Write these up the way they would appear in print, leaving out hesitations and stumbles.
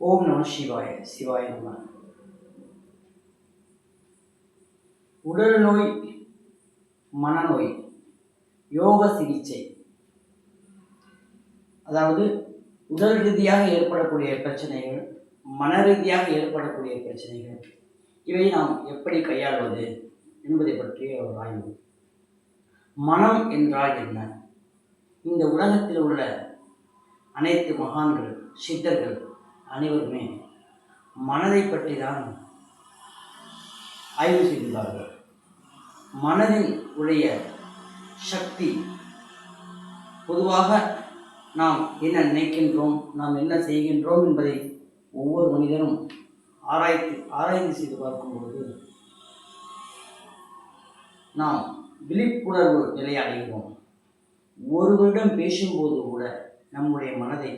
ஓம் நம சிவாய சிவாய நம. உடல் நோய், மனநோய், யோக சிகிச்சை, அதாவது உடல் ரீதியாக ஏற்படக்கூடிய பிரச்சனைகள், மன ரீதியாக ஏற்படக்கூடிய பிரச்சனைகள், இவை நாம் எப்படி கையாள்வது என்பதை பற்றிய ஒரு ஆய்வு. மனம் என்றால் என்ன? இந்த உலகத்தில் உள்ள அனைத்து மகான்கள், சித்தர்கள் அனைவருமே மனதை பற்றி தான் ஆய்வு செய்துள்ளார்கள். மனதில் உடைய சக்தி, பொதுவாக நாம் என்ன நினைக்கின்றோம், நாம் என்ன செய்கின்றோம் என்பதை ஒவ்வொரு மனிதனும் ஆராய்ந்து செய்து பார்க்கும்போது நாம் விழிப்புணர்வு நிலை அடைகிறோம். ஒருவரிடம் பேசும்போது கூட நம்முடைய மனதை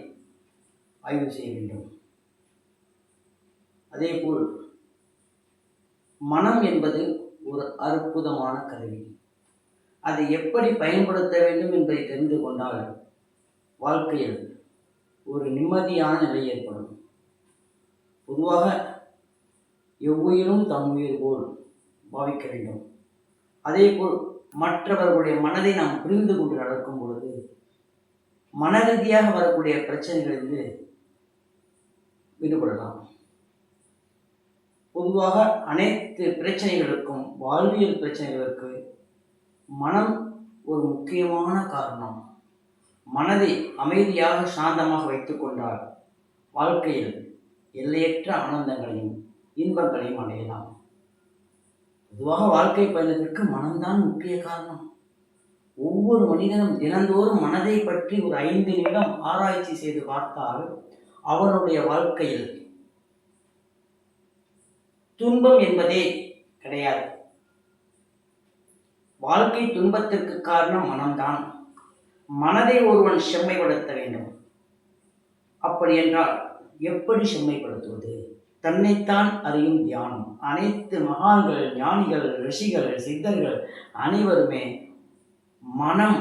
ஆய்வு செய்ய வேண்டும். அதேபோல் மனம் என்பது ஒரு அற்புதமான கருவி. அதை எப்படி பயன்படுத்த வேண்டும் என்பதை தெரிந்து கொண்டால் வாழ்க்கையில் ஒரு நிம்மதியான நிலை ஏற்படும். பொதுவாக எவ்வுயிரும் தம் உயிர் போல் பாவிக்க வேண்டும். அதேபோல் மற்றவர்களுடைய மனதை நாம் புரிந்து கொண்டு நடக்கும் பொழுது மன ரீதியாக வரக்கூடிய பிரச்சனைகளிலிருந்து விடுபடலாம். பொதுவாக அனைத்து பிரச்சனைகளுக்கும், வாழ்வியல் பிரச்சனைகளுக்கு மனம் ஒரு முக்கியமான காரணம். மனதை அமைதியாக சாந்தமாக வைத்து கொண்டால் வாழ்க்கையில் எல்லையற்ற ஆனந்தங்களையும் இன்பங்களையும் அடையலாம். பொதுவாக வாழ்க்கை பயணத்திற்கு மனம்தான் முக்கிய காரணம். ஒவ்வொரு மனிதனும் தினந்தோறும் மனதை பற்றி ஒரு 5 நிமிடம் ஆராய்ச்சி செய்து பார்த்தால் அவனுடைய வாழ்க்கையில் துன்பம் என்பதே கிடையாது. வாழ்க்கை துன்பத்திற்கு காரணம் மனம்தான். மனதை ஒருவன் செம்மைப்படுத்த வேண்டும். அப்படி என்றால் எப்படி செம்மைப்படுத்துவது? தன்னைத்தான் அறியும் தியானம். அனைத்து மகான்கள், ஞானிகள், ரிஷிகள், சித்தர்கள் அனைவருமே மனம்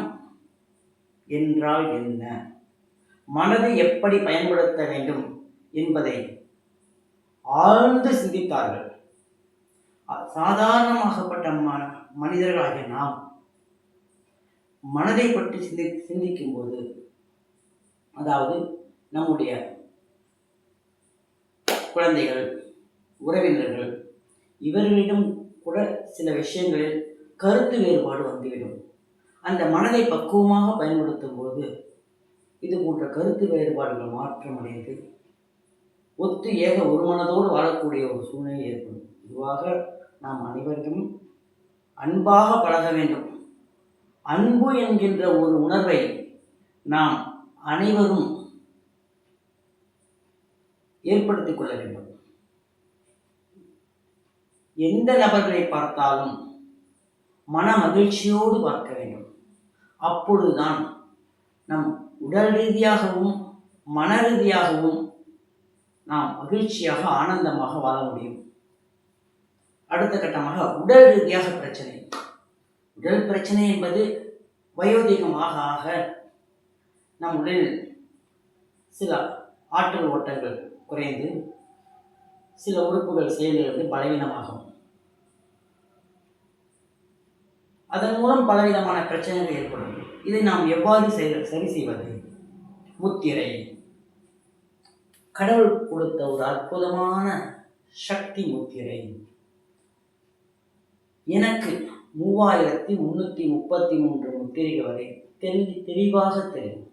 என்றால் என்ன, மனதை எப்படி பயன்படுத்த வேண்டும் என்பதை ஆழ்ந்து சிந்தித்தார்கள். சாதாரணமாகப்பட்ட மனிதர்களாகிய நாம் மனதை பற்றி சிந்திக்கும் போது, அதாவது நம்முடைய குழந்தைகள், உறவினர்கள், இவர்களிடம் கூட சில விஷயங்களில் கருத்து வேறுபாடு வந்துவிடும். அந்த மனதை பக்குவமாக பயன்படுத்தும் போது இது போன்ற கருத்து வேறுபாடுகள் மாற்றமடைந்து ஒத்து ஏக ஒரு மனதோடு வாழக்கூடிய ஒரு சூழ்நிலை ஏற்படும். இதுவாக நாம் அனைவரும் அன்பாக பழக வேண்டும். அன்பு என்கின்ற ஒரு உணர்வை நாம் அனைவரும் ஏற்படுத்திக் கொள்ள வேண்டும். எந்த நபர்களை பார்த்தாலும் மன மகிழ்ச்சியோடு பார்க்க வேண்டும். அப்பொழுதுதான் நம் உடல் ரீதியாகவும் மன ரீதியாகவும் நாம் மகிழ்ச்சியாக ஆனந்தமாக வாழ முடியும். அடுத்த கட்டமாக உடல் ரீதியாக பிரச்சனை. உடல் பிரச்சனை என்பது வயோதிகமாக ஆக நம் உடலில் சில ஆற்றல் ஓட்டங்கள் குறைந்து சில உறுப்புகள் செயலிலிருந்து பலவீனமாகும். அதன் மூலம் பலவிதமான பிரச்சனைகள் ஏற்படும். இதை நாம் எவ்வாறு சரி செய்வது? முத்திரை கடவுள் கொடுத்த ஒரு அற்புதமான சக்தி முத்திரை. எனக்கு 3333 முத்திரைகள் வரை தெளிவாக தெரியும்.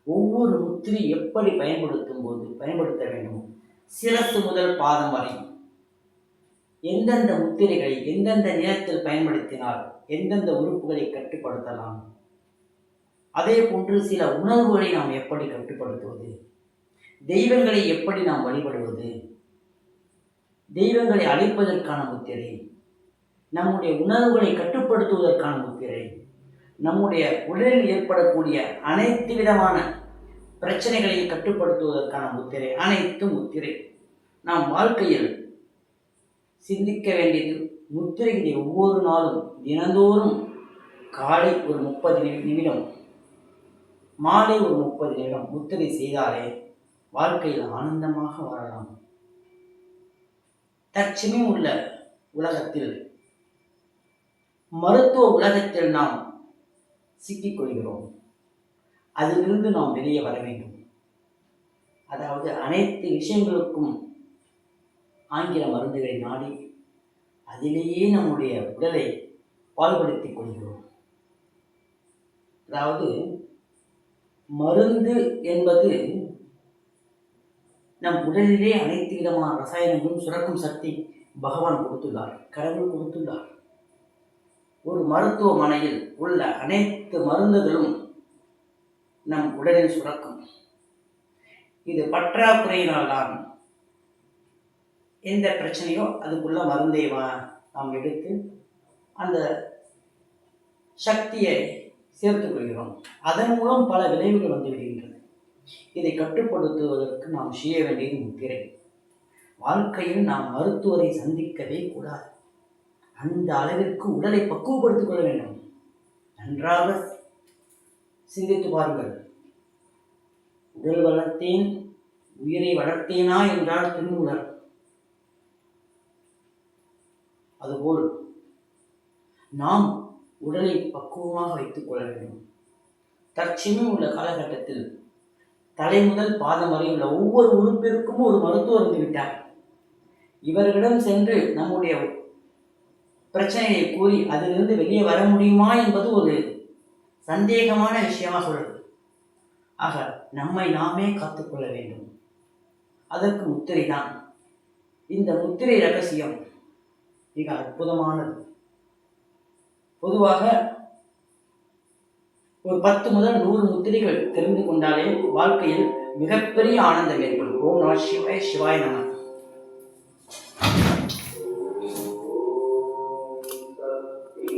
ஒவ்வொரு முத்திரை எப்படி பயன்படுத்த வேண்டும், சிரசு முதல் பாதம் வரை எந்தெந்த முத்திரைகளை எந்தெந்த நேரத்தில் பயன்படுத்தினால் எந்தெந்த உறுப்புகளை கட்டுப்படுத்தலாம், அதே போன்று சில உணர்வுகளை நாம் எப்படி கட்டுப்படுத்துவது, தெய்வங்களை எப்படி நாம் வழிபடுவது, தெய்வங்களை அழைப்பதற்கான முத்திரை, நம்முடைய உணர்வுகளை கட்டுப்படுத்துவதற்கான முத்திரை, நம்முடைய உடலில் ஏற்படக்கூடிய அனைத்து விதமான பிரச்சனைகளை கட்டுப்படுத்துவதற்கான முத்திரை, அனைத்து முத்திரை. நாம் வாழ்க்கையில் சிந்திக்க வேண்டியது முத்திரைகளை ஒவ்வொரு நாளும் தினந்தோறும் காலை ஒரு 30 நிமிடம், மாலை ஒரு 30 நிமிடம் முத்திரை செய்தாலே வாழ்க்கையில் ஆனந்தமாக வாழலாம். தற்சமயம் உள்ள உலகத்தில், மருத்துவ உலகத்தில் நாம் சிக்கிக்கொள்கிறோம். அதிலிருந்து நாம் வெளியே வர வேண்டும். அதாவது அனைத்து விஷயங்களுக்கும் ஆங்கில மருந்துகளை நாடி அதிலேயே நம்முடைய உடலை பாழ்படுத்திக் கொள்கிறோம். அதாவது மருந்து என்பது நம் உடலிலே அனைத்து விதமான ரசாயனங்களும் சுரக்கும் சக்தி பகவான் கொடுத்துள்ளார், கடவுள் கொடுத்துள்ளார். ஒரு மருத்துவமனையில் உள்ள அனைத்து மருந்துகளும் நம் உடலில் சுரக்கும். இது பற்றாக்குறையினால்தான் எந்த பிரச்சனையோ அதுக்குள்ள மருந்தை நாம் எடுத்து அந்த சக்தியை சேர்த்துக் கொள்கிறோம். அதன் மூலம் பல விளைவுகள் வந்து விடுகின்றன. இதை கட்டுப்படுத்துவதற்கு நாம் செய்ய வேண்டியது முத்திரை. வாழ்க்கையில் நாம் மருத்துவரை சந்திக்கவே கூடாது. அந்த அளவிற்கு உடலை பக்குவப்படுத்திக் கொள்ள வேண்டும். நன்றாக சிந்தித்து பாருங்கள். உடல் வளர்த்தேன் உயிரை வளர்த்தேனா என்றால் திருமூலர். அதுபோல் நாம் உடலை பக்குவமாக வைத்துக் கொள்ள வேண்டும். தற்சமயம் உள்ள காலகட்டத்தில் தலை முதல் பாதம் வரை உள்ள ஒவ்வொரு உறுப்பிற்கும் ஒரு மருத்துவர் வந்துவிட்டார். இவர்களிடம் சென்று நம்முடைய பிரச்சனையை கூறி அதிலிருந்து வெளியே வர முடியுமா என்பது ஒரு சந்தேகமான விஷயமாக உள்ளது. ஆக நம்மை நாமே காத்துக்கொள்ள வேண்டும். அதற்கு முத்திரை தான். இந்த முத்திரை ரகசியம் மிக அற்புதமானது. பொதுவாக ஒரு 10 முதல் 100 முத்திரைகள் தெரிந்து கொண்டாலே வாழ்க்கையில் மிகப்பெரிய ஆனந்தம் ஏற்படும். ஓம் நம சிவாய, சிவாய நம.